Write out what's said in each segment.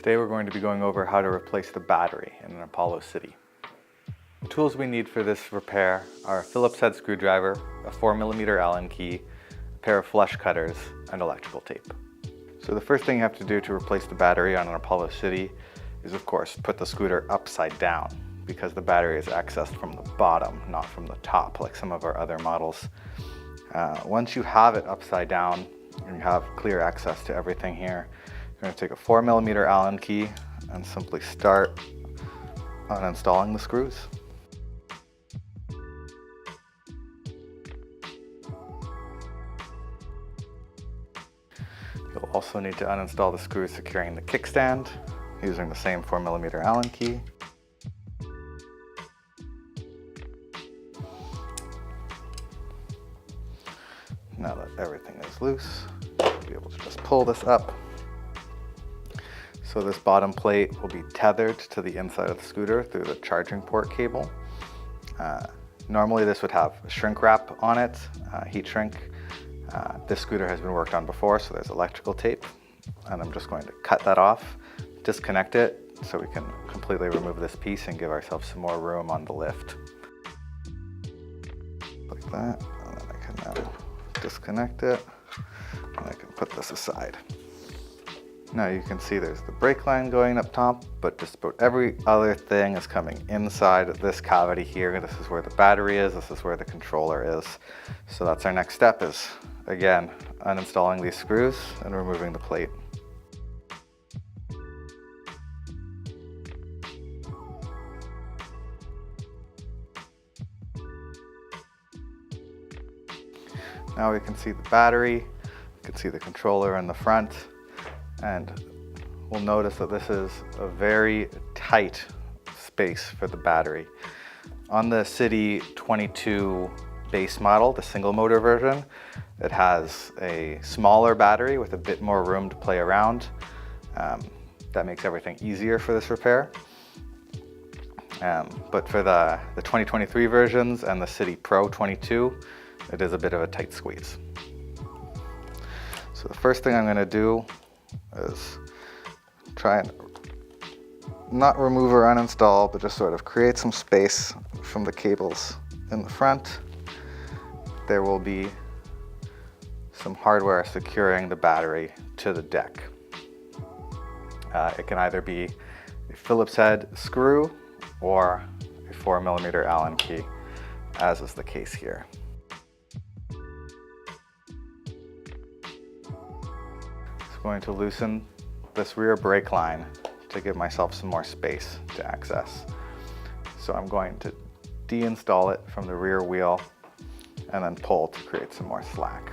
Today we're going to be going over how to replace the battery in an Apollo City. The tools we need for this repair are a Phillips head screwdriver, a 4mm Allen key, a pair of flush cutters, and electrical tape. So the first thing you have to do to replace the battery on an Apollo City is, of course, put the scooter upside down, because the battery is accessed from the bottom, not from the top, like some of our other models. Once you have it upside down and you have clear access to everything here, you're going to take a 4mm Allen key and simply start uninstalling the screws. You'll also need to uninstall the screws securing the kickstand using the same 4mm Allen key. Now that everything is loose, you'll be able to just pull this up. So this bottom plate will be tethered to the inside of the scooter through the charging port cable. Normally this would have shrink wrap on it, heat shrink. This scooter has been worked on before, so there's electrical tape. And I'm just going to cut that off, disconnect it, so we can completely remove this piece and give ourselves some more room on the lift. Like that, and then I can now disconnect it, and I can put this aside. Now you can see there's the brake line going up top, but just about every other thing is coming inside this cavity here. This is where the battery is, this is where the controller is. So that's our next step, is again, uninstalling these screws and removing the plate. Now we can see the battery, we can see the controller in the front, and we'll notice that this is a very tight space for the battery. On the City 22 base model, the single motor version, it has a smaller battery with a bit more room to play around. That makes everything easier for this repair. But for the 2023 versions and the City Pro 22, it is a bit of a tight squeeze. So the first thing I'm going to do is try and not remove or uninstall, but just sort of create some space from the cables in the front. There will be some hardware securing the battery to the deck. It can either be a Phillips head screw or a 4mm Allen key, as is the case here. Going to loosen this rear brake line to give myself some more space to access. So I'm going to deinstall it from the rear wheel and then pull to create some more slack.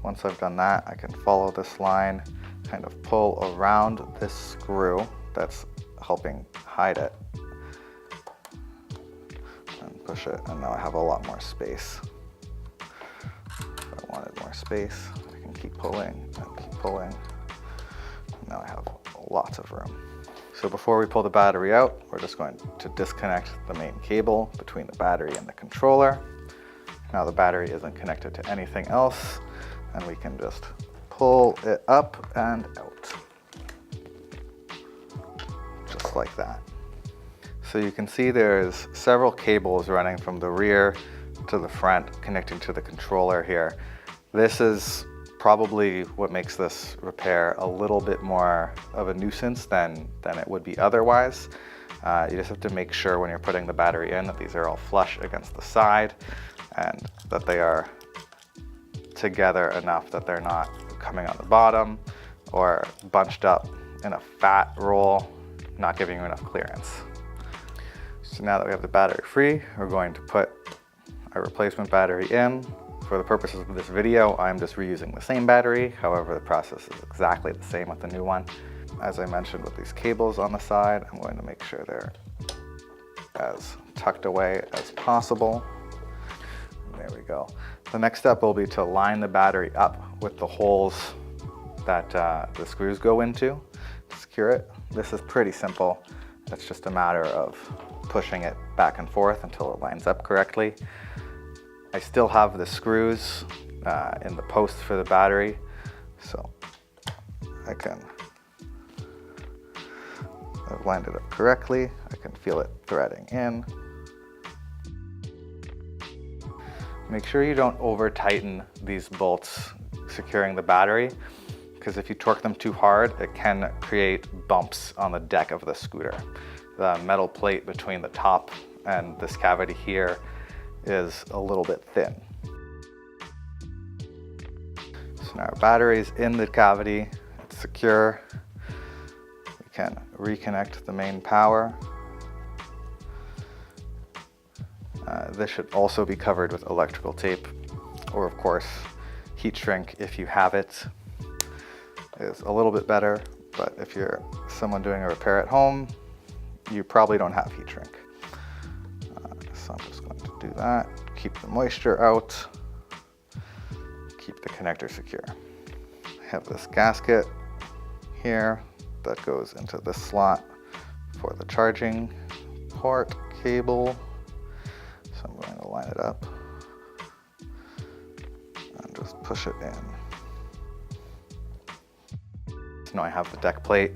Once I've done that, I can follow this line, kind of pull around this screw that's helping hide it, and push it, and now I have a lot more space. If I wanted more space, keep pulling and keep pulling. Now I have lots of room. So before we pull the battery out, we're just going to disconnect the main cable between the battery and the controller. Now the battery isn't connected to anything else, and we can just pull it up and out. Just like that. So you can see there's several cables running from the rear to the front, connecting to the controller here. This is probably what makes this repair a little bit more of a nuisance than it would be otherwise. You just have to make sure when you're putting the battery in that these are all flush against the side and that they are together enough that they're not coming on the bottom or bunched up in a fat roll, not giving you enough clearance. So now that we have the battery free, we're going to put our replacement battery in. For the purposes of this video, I'm just reusing the same battery. However, the process is exactly the same with the new one. As I mentioned, with these cables on the side, I'm going to make sure they're as tucked away as possible. And there we go. The next step will be to line the battery up with the holes that the screws go into to secure it. This is pretty simple. It's just a matter of pushing it back and forth until it lines up correctly. I still have the screws in the post for the battery, so I can I've lined it up correctly. I can feel it threading in. Make sure you don't over tighten these bolts securing the battery, because if you torque them too hard, it can create bumps on the deck of the scooter. The metal plate between the top and this cavity here is a little bit thin. So now our battery's in the cavity, it's secure. We can reconnect the main power. This should also be covered with electrical tape, or of course, heat shrink if you have it. Is a little bit better, but if you're someone doing a repair at home, you probably don't have heat shrink. So I'm just going to do that, keep the moisture out, keep the connector secure. I have this gasket here that goes into this slot for the charging port cable. So I'm going to line it up and just push it in. So now I have the deck plate.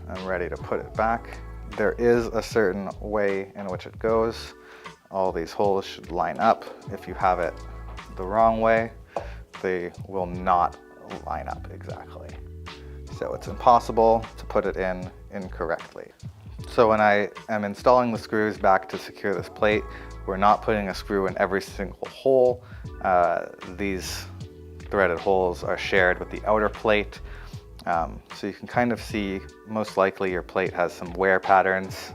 I'm ready to put it back. There is a certain way in which it goes. All these holes should line up. If you have it the wrong way, they will not line up exactly. So it's impossible to put it in incorrectly. So when I am installing the screws back to secure this plate, we're not putting a screw in every single hole. These threaded holes are shared with the outer plate. So you can kind of see, most likely your plate has some wear patterns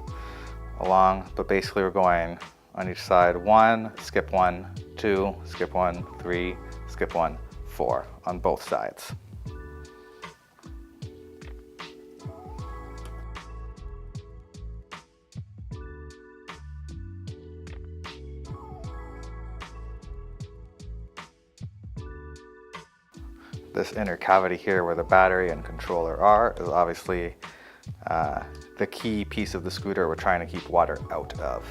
along, but basically we're going on each side 1, skip 1, 2, skip 1, 3, skip 1, 4 on both sides. This inner cavity here where the battery and controller are is obviously the key piece of the scooter we're trying to keep water out of.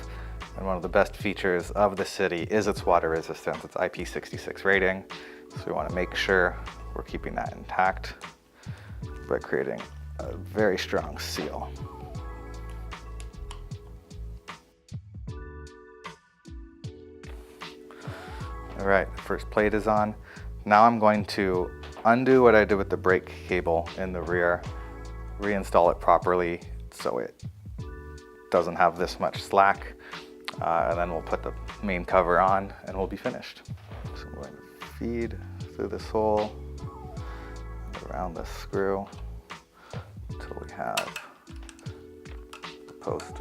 And one of the best features of the City is its water resistance, its IP66 rating. So we want to make sure we're keeping that intact by creating a very strong seal. All right, first plate is on. Now I'm going to undo what I did with the brake cable in the rear, reinstall it properly so it doesn't have this much slack, and then we'll put the main cover on and we'll be finished. So I'm going to feed through this hole and around this screw until we have the post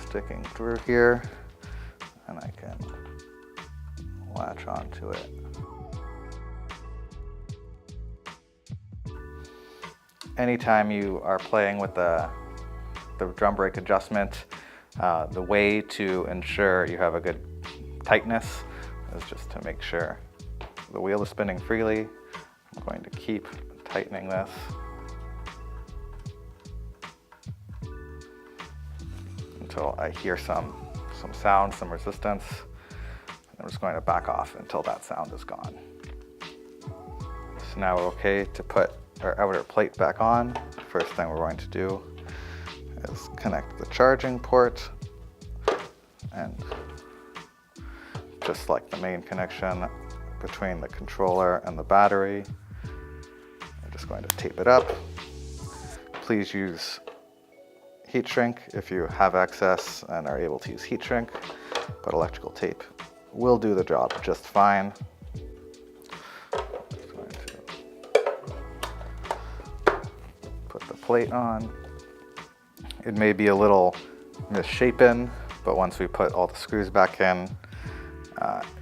sticking through here, and I can latch onto it. Anytime you are playing with the drum brake adjustment, the way to ensure you have a good tightness is just to make sure the wheel is spinning freely. I'm going to keep tightening this. Until I hear some sound, some resistance. I'm just going to back off until that sound is gone. So now we're okay to put our outer plate back on. First thing we're going to do is connect the charging port, and just like the main connection between the controller and the battery, I'm just going to tape it up. Please use heat shrink if you have access and are able to use heat shrink, but electrical tape will do the job just fine. Put the plate on. It may be a little misshapen, but once we put all the screws back in,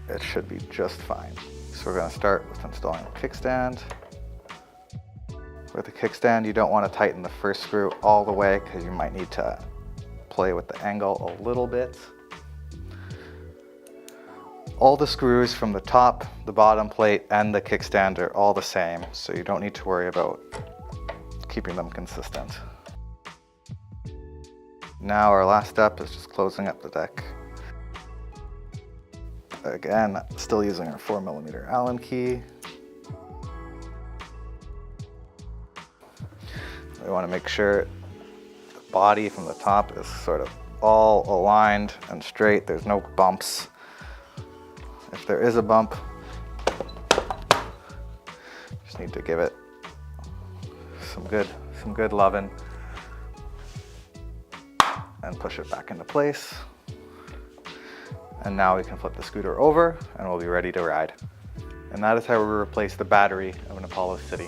it should be just fine. So we're going to start with installing the kickstand. With the kickstand, you don't want to tighten the first screw all the way because you might need to play with the angle a little bit. All the screws from the top, the bottom plate, and the kickstand are all the same, so you don't need to worry about keeping them consistent. Now our last step is just closing up the deck. Again, still using our 4mm Allen key. We want to make sure the body from the top is sort of all aligned and straight. There's no bumps. If there is a bump, just need to give it some good loving and push it back into place. And now we can flip the scooter over and we'll be ready to ride. And that is how we replace the battery of an Apollo City.